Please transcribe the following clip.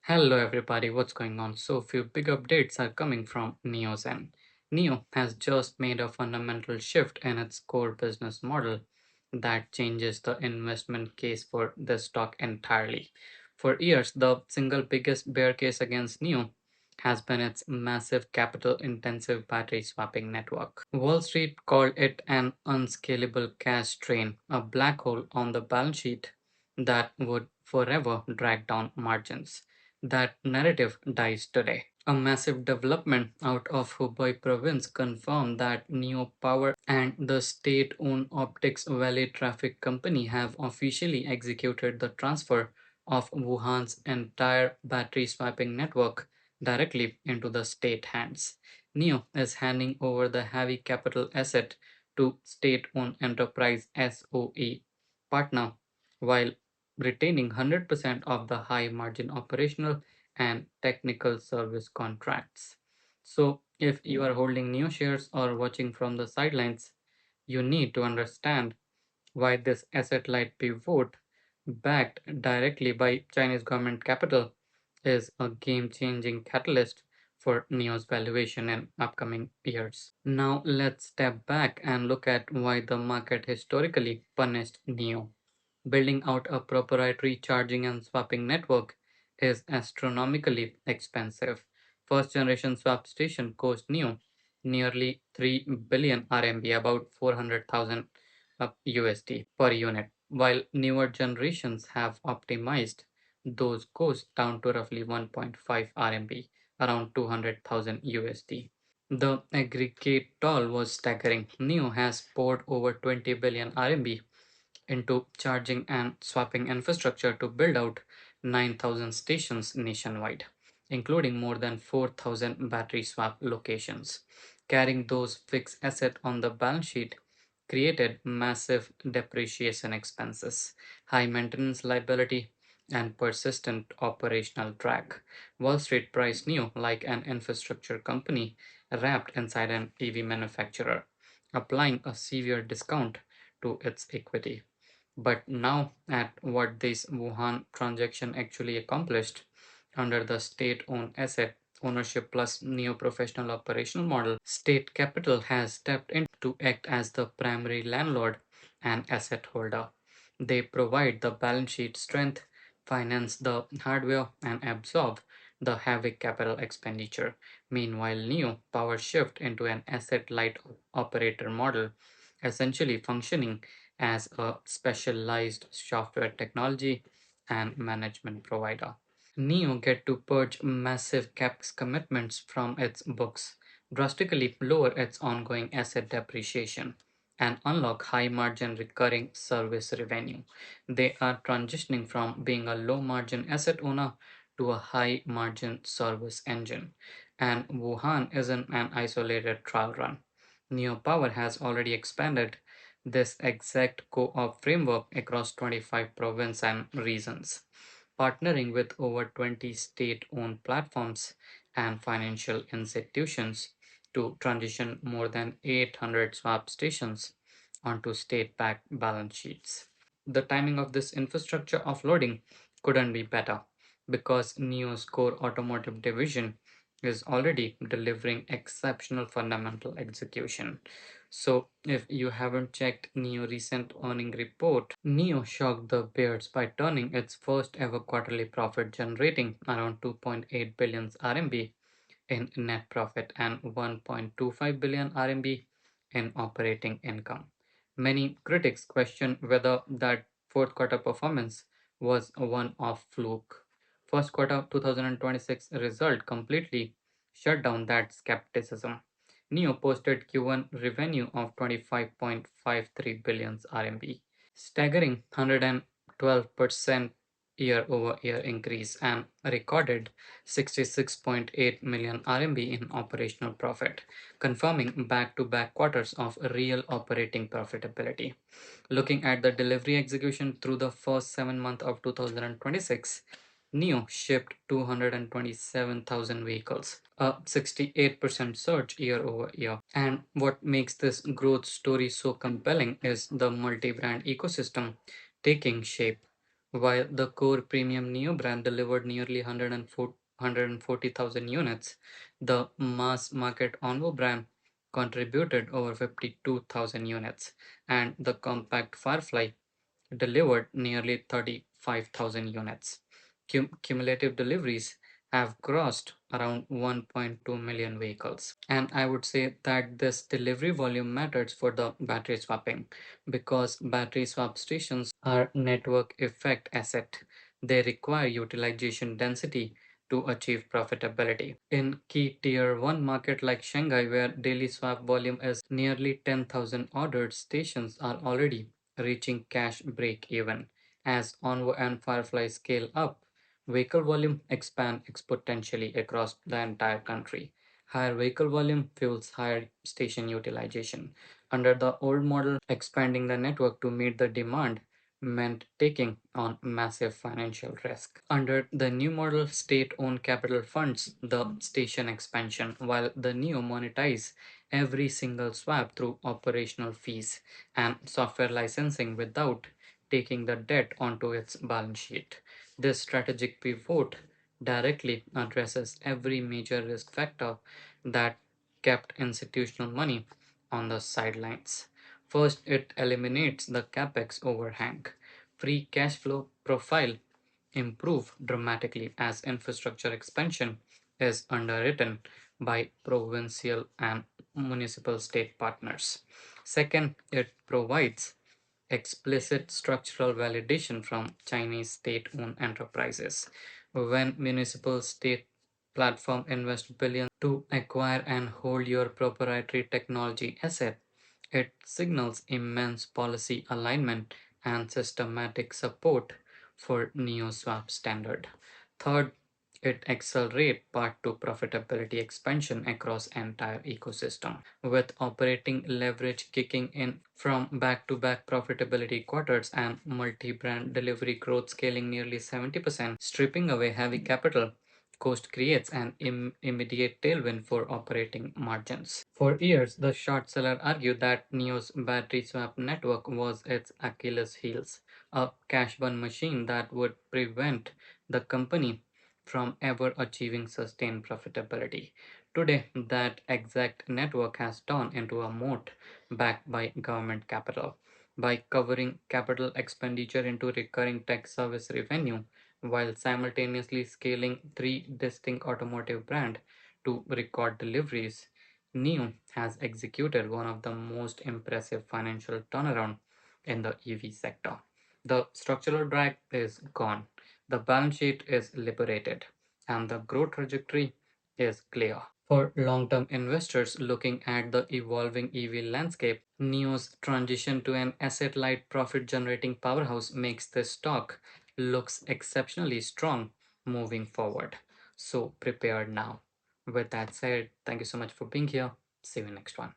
Hello everybody, what's going on? So few big updates are coming from NIO's end. NIO has just made a fundamental shift in its core business model that changes the investment case for the stock entirely. For years, the single biggest bear case against NIO has been its massive capital intensive battery swapping network. Wall Street called it an unscalable cash drain, a black hole on the balance sheet that would forever drag down margins. That narrative dies today. A massive development out of Hubei province confirmed that NEO Power and the state-owned Optics Valley Traffic Company have officially executed the transfer of Wuhan's entire battery swapping network directly into the state hands. NEO is handing over the heavy capital asset to state-owned enterprise SOE partner while retaining 100% of the high margin operational and technical service contracts. So, if you are holding new shares or watching from the sidelines, you need to understand why this asset light pivot, backed directly by Chinese government capital, is a game changing catalyst for NEO's valuation in upcoming years. Now, let's step back and look at why the market historically punished NEO. Building out a proprietary charging and swapping network is astronomically expensive. First generation swap station cost NEO nearly 3 billion RMB, about 400,000 USD per unit, while newer generations have optimized those costs down to roughly 1.5 RMB, around 200,000 USD. The aggregate toll was staggering. NEO has poured over 20 billion RMB into charging and swapping infrastructure to build out 9,000 stations nationwide, including more than 4,000 battery swap locations. Carrying those fixed assets on the balance sheet created massive depreciation expenses, high maintenance liability, and persistent operational drag. Wall Street priced NEO like an infrastructure company wrapped inside an EV manufacturer, applying a severe discount to its equity. But now, at what this Wuhan transaction actually accomplished under the state owned asset ownership plus neo professional operational model, state capital has stepped in to act as the primary landlord and asset holder. They provide the balance sheet strength, finance the hardware, and absorb the heavy capital expenditure. Meanwhile, Neo Power shift into an asset light operator model, essentially functioning as a specialized software technology and management provider. Neo get to purge massive capex commitments from its books, drastically lower its ongoing asset depreciation, and unlock high margin recurring service revenue. They are transitioning from being a low margin asset owner to a high margin service engine. And Wuhan isn't an isolated trial run. Neo Power has already expanded this exact co-op framework across 25 provinces and regions, partnering with over 20 state-owned platforms and financial institutions to transition more than 800 swap stations onto state-backed balance sheets. The timing of this infrastructure offloading couldn't be better because NIO's core automotive division is already delivering exceptional fundamental execution. So, if you haven't checked NIO recent earning report, NIO shocked the bears by turning its first ever quarterly profit, generating around 2.8 billion RMB in net profit and 1.25 billion RMB in operating income. Many critics question whether that fourth quarter performance was one of fluke. First quarter 2026 result completely shut down that skepticism. NEO posted Q1 revenue of 25.53 billion RMB, staggering 112% year-over-year increase, and recorded 66.8 million RMB in operational profit, confirming back-to-back quarters of real operating profitability. Looking at the delivery execution through the first 7 months of 2026, NIO shipped 227,000 vehicles, a 68% surge year over year. And what makes this growth story so compelling is the multi brand ecosystem taking shape. While the core premium NIO brand delivered nearly 140,000 units, the mass market Onvo brand contributed over 52,000 units, and the compact Firefly delivered nearly 35,000 units. Cumulative deliveries have crossed around 1.2 million vehicles. And I would say that this delivery volume matters for the battery swapping because battery swap stations are network effect asset. They require utilization density to achieve profitability. In key tier 1 market like Shanghai where daily swap volume is nearly 10,000 ordered stations are already reaching cash break even. As Onvo and Firefly scale up, vehicle volume expand exponentially across the entire country. Higher vehicle volume fuels higher station utilization. Under the old model, expanding the network to meet the demand meant taking on massive financial risk. Under the new model, state owned capital funds the station expansion, while the NIO monetize every single swap through operational fees and software licensing without taking the debt onto its balance sheet. This strategic pivot directly addresses every major risk factor that kept institutional money on the sidelines. First, it eliminates the capex overhang. Free cash flow profile improve dramatically as infrastructure expansion is underwritten by provincial and municipal state partners. Second, it provides explicit structural validation from Chinese state owned enterprises. When municipal state platform invest billions to acquire and hold your proprietary technology asset, it signals immense policy alignment and systematic support for NeoSwap standard. Third, it accelerates path to profitability expansion across entire ecosystem, with operating leverage kicking in from back-to-back profitability quarters and multi-brand delivery growth scaling nearly 70%, stripping away heavy capital cost creates an immediate tailwind for operating margins. For years, the short seller argued that NEO's battery swap network was its Achilles heels, a cash burn machine that would prevent the company from ever achieving sustained profitability. Today, that exact network has turned into a moat backed by government capital. By covering capital expenditure into recurring tech service revenue while simultaneously scaling three distinct automotive brands to record deliveries, NIO has executed one of the most impressive financial turnaround in the EV sector. The structural drag is gone, the balance sheet is liberated, and the growth trajectory is clear. For long-term investors looking at the evolving EV landscape, NIO's transition to an asset-light profit-generating powerhouse makes this stock looks exceptionally strong moving forward. So prepare now. With that said, thank you so much for being here. See you next one.